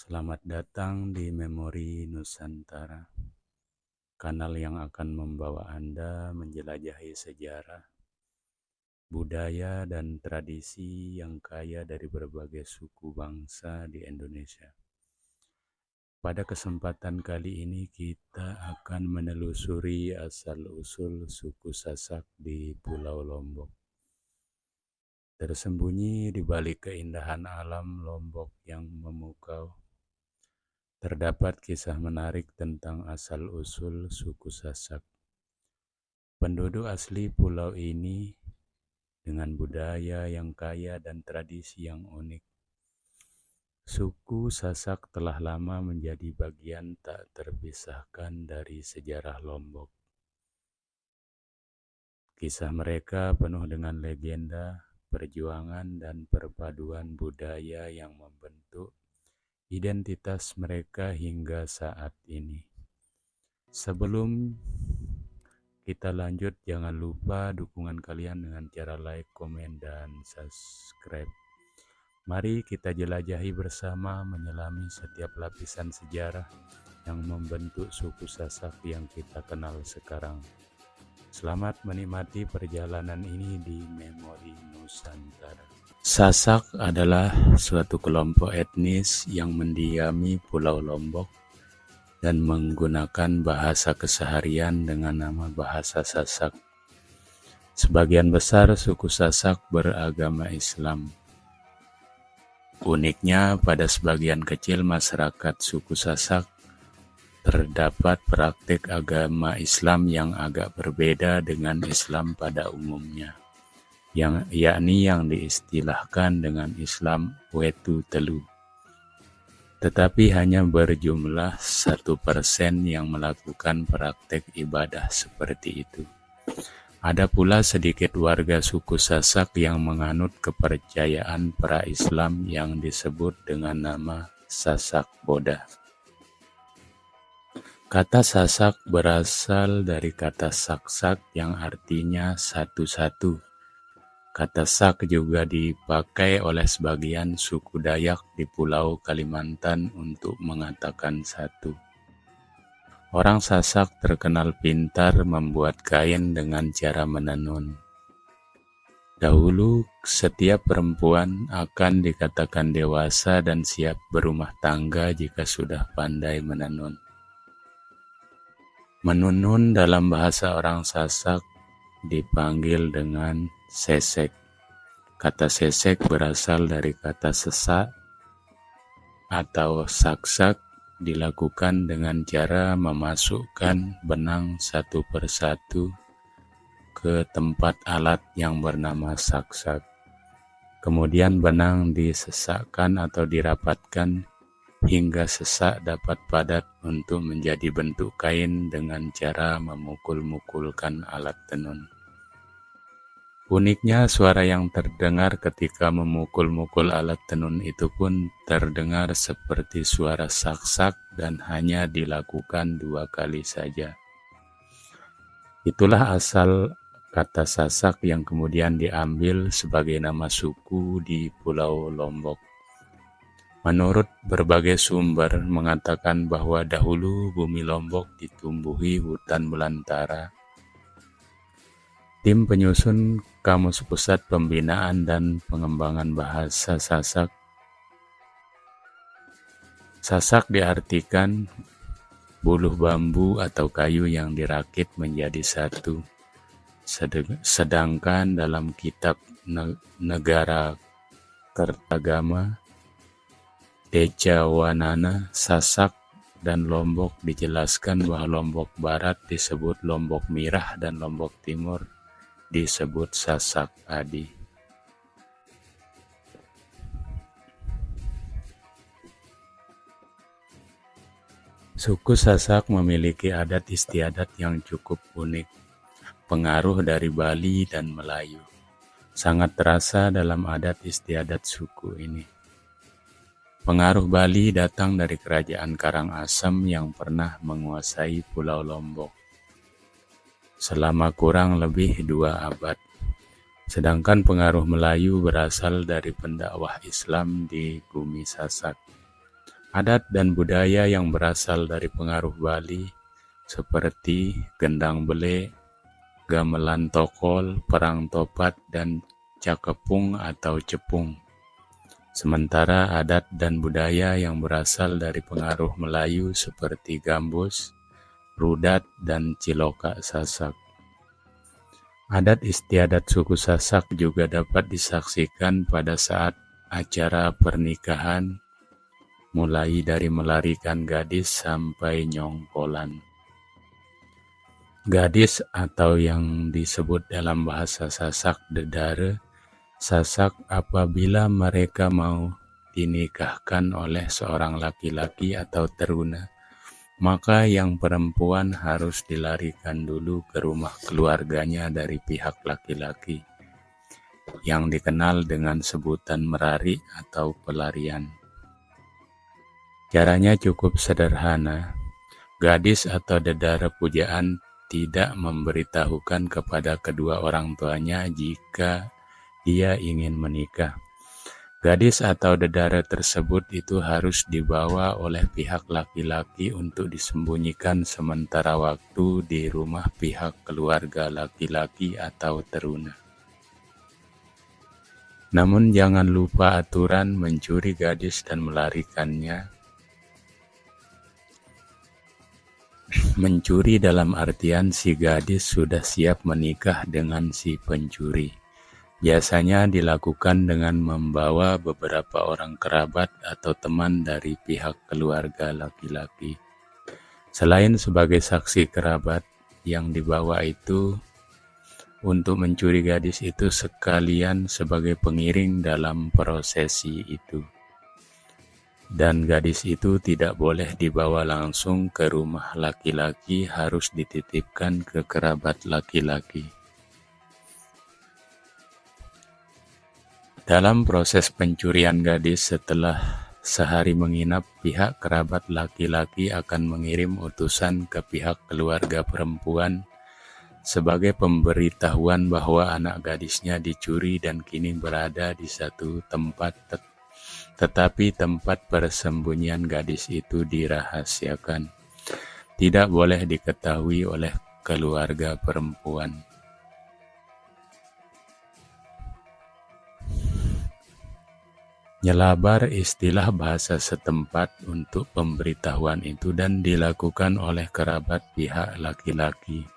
Selamat datang di Memori Nusantara, kanal yang akan membawa Anda menjelajahi sejarah, budaya, dan tradisi yang kaya dari berbagai suku bangsa di Indonesia. Pada kesempatan kali ini kita akan menelusuri asal-usul suku Sasak di Pulau Lombok. Tersembunyi di balik keindahan alam Lombok yang memukau, terdapat kisah menarik tentang asal-usul suku Sasak. Penduduk asli pulau ini dengan budaya yang kaya dan tradisi yang unik. Suku Sasak telah lama menjadi bagian tak terpisahkan dari sejarah Lombok. Kisah mereka penuh dengan legenda, perjuangan, dan perpaduan budaya yang membentuk identitas mereka hingga saat ini. Sebelum kita lanjut, jangan lupa dukungan kalian dengan cara like, komen, dan subscribe. Mari kita jelajahi bersama menyelami setiap lapisan sejarah yang membentuk suku Sasak yang kita kenal sekarang. Selamat menikmati perjalanan ini di Memori Nusantara. Sasak adalah suatu kelompok etnis yang mendiami Pulau Lombok dan menggunakan bahasa keseharian dengan nama bahasa Sasak. Sebagian besar suku Sasak beragama Islam. Uniknya, pada sebagian kecil masyarakat suku Sasak terdapat praktik agama Islam yang agak berbeda dengan Islam pada umumnya, yakni yang diistilahkan dengan Islam Wetu Telu. Tetapi hanya berjumlah 1% yang melakukan praktek ibadah seperti itu. Ada pula sedikit warga suku Sasak yang menganut kepercayaan pra-Islam yang disebut dengan nama Sasak Boda. Kata Sasak berasal dari kata saksak yang artinya satu-satu. Kata sak juga dipakai oleh sebagian suku Dayak di Pulau Kalimantan untuk mengatakan satu. Orang Sasak terkenal pintar membuat kain dengan cara menenun. Dahulu, setiap perempuan akan dikatakan dewasa dan siap berumah tangga jika sudah pandai menenun. Menenun dalam bahasa orang Sasak dipanggil dengan sesek. Kata sesek berasal dari kata sesak atau saksak, dilakukan dengan cara memasukkan benang satu persatu ke tempat alat yang bernama saksak. Kemudian benang disesakkan atau dirapatkan hingga sesak dapat padat untuk menjadi bentuk kain dengan cara memukul-mukulkan alat tenun. Uniknya, suara yang terdengar ketika memukul-mukul alat tenun itu pun terdengar seperti suara saksak dan hanya dilakukan 2 kali saja. Itulah asal kata Sasak yang kemudian diambil sebagai nama suku di Pulau Lombok. Menurut berbagai sumber mengatakan bahwa dahulu bumi Lombok ditumbuhi hutan belantara. Tim penyusun Kamus Pusat Pembinaan dan Pengembangan Bahasa Sasak. Sasak diartikan buluh bambu atau kayu yang dirakit menjadi satu. Sedangkan dalam kitab Negara Kertagama Dejawanana, Sasak dan Lombok dijelaskan bahwa Lombok Barat disebut Lombok Mirah dan Lombok Timur disebut Sasak Adi. Suku Sasak memiliki adat istiadat yang cukup unik, pengaruh dari Bali dan Melayu. Sangat terasa dalam adat istiadat suku ini. Pengaruh Bali datang dari kerajaan Karangasem yang pernah menguasai Pulau Lombok selama kurang lebih 2 abad. Sedangkan pengaruh Melayu berasal dari pendakwah Islam di bumi Sasak. Adat dan budaya yang berasal dari pengaruh Bali seperti gendang bele, gamelan tokol, perang topat, dan cakepung atau cepung. Sementara adat dan budaya yang berasal dari pengaruh Melayu seperti gambus, rudat, dan ciloka Sasak. Adat istiadat suku Sasak juga dapat disaksikan pada saat acara pernikahan, mulai dari melarikan gadis sampai nyongkolan. Gadis atau yang disebut dalam bahasa Sasak dedare, Sasak apabila mereka mau dinikahkan oleh seorang laki-laki atau teruna, maka yang perempuan harus dilarikan dulu ke rumah keluarganya dari pihak laki-laki, yang dikenal dengan sebutan merari atau pelarian. Caranya cukup sederhana. Gadis atau dedara pujaan tidak memberitahukan kepada kedua orang tuanya jika dia ingin menikah. Gadis atau dedara tersebut itu harus dibawa oleh pihak laki-laki untuk disembunyikan sementara waktu di rumah pihak keluarga laki-laki atau teruna. Namun jangan lupa aturan mencuri gadis dan melarikannya. Mencuri dalam artian si gadis sudah siap menikah dengan si pencuri. Biasanya dilakukan dengan membawa beberapa orang kerabat atau teman dari pihak keluarga laki-laki. Selain sebagai saksi kerabat, yang dibawa itu untuk mencuri gadis itu sekalian sebagai pengiring dalam prosesi itu. Dan gadis itu tidak boleh dibawa langsung ke rumah laki-laki, harus dititipkan ke kerabat laki-laki. Dalam proses pencurian gadis, setelah sehari menginap, pihak kerabat laki-laki akan mengirim utusan ke pihak keluarga perempuan sebagai pemberitahuan bahwa anak gadisnya dicuri dan kini berada di satu tempat, tetapi tempat persembunyian gadis itu dirahasiakan, tidak boleh diketahui oleh keluarga perempuan. Nyelabar istilah bahasa setempat untuk pemberitahuan itu dan dilakukan oleh kerabat pihak laki-laki.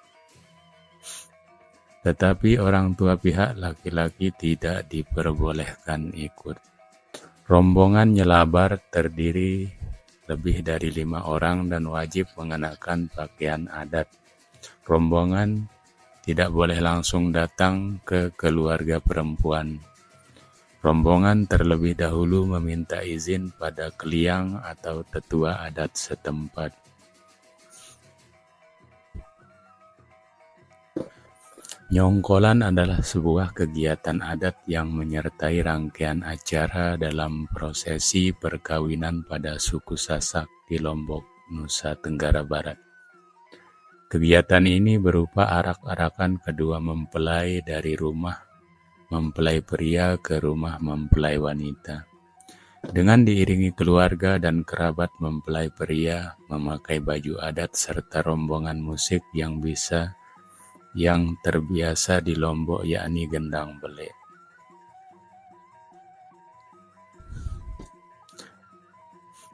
Tetapi orang tua pihak laki-laki tidak diperbolehkan ikut. Rombongan nyelabar terdiri lebih dari 5 orang dan wajib mengenakan pakaian adat. Rombongan tidak boleh langsung datang ke keluarga perempuan. Rombongan terlebih dahulu meminta izin pada keliang atau tetua adat setempat. Nyongkolan adalah sebuah kegiatan adat yang menyertai rangkaian acara dalam prosesi perkawinan pada suku Sasak di Lombok, Nusa Tenggara Barat. Kegiatan ini berupa arak-arakan kedua mempelai dari rumah mempelai pria ke rumah mempelai wanita, dengan diiringi keluarga dan kerabat mempelai pria memakai baju adat serta rombongan musik yang terbiasa di Lombok, yakni gendang bele.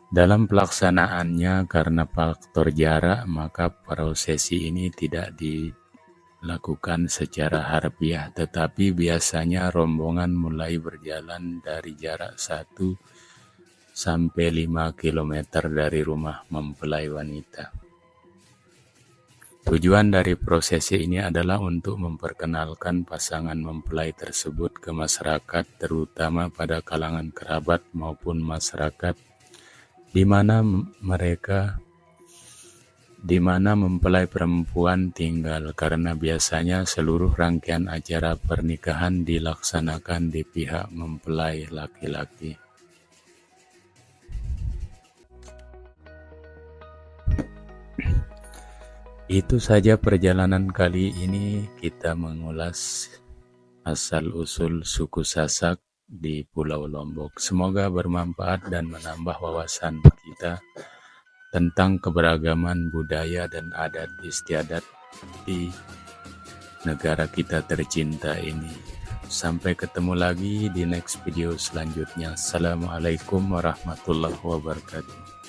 Dalam pelaksanaannya, karena faktor jarak, maka prosesi ini tidak dilakukan secara harfiah, tetapi biasanya rombongan mulai berjalan dari jarak 1 sampai 5 km dari rumah mempelai wanita. Tujuan dari prosesi ini adalah untuk memperkenalkan pasangan mempelai tersebut ke masyarakat, terutama pada kalangan kerabat maupun masyarakat di mana mempelai perempuan tinggal, karena biasanya seluruh rangkaian acara pernikahan dilaksanakan di pihak mempelai laki-laki. Itu saja perjalanan kali ini, kita mengulas asal-usul suku Sasak di Pulau Lombok. Semoga bermanfaat dan menambah wawasan kita tentang keberagaman budaya dan adat istiadat di negara kita tercinta ini. Sampai ketemu lagi di next video selanjutnya. Assalamualaikum warahmatullahi wabarakatuh.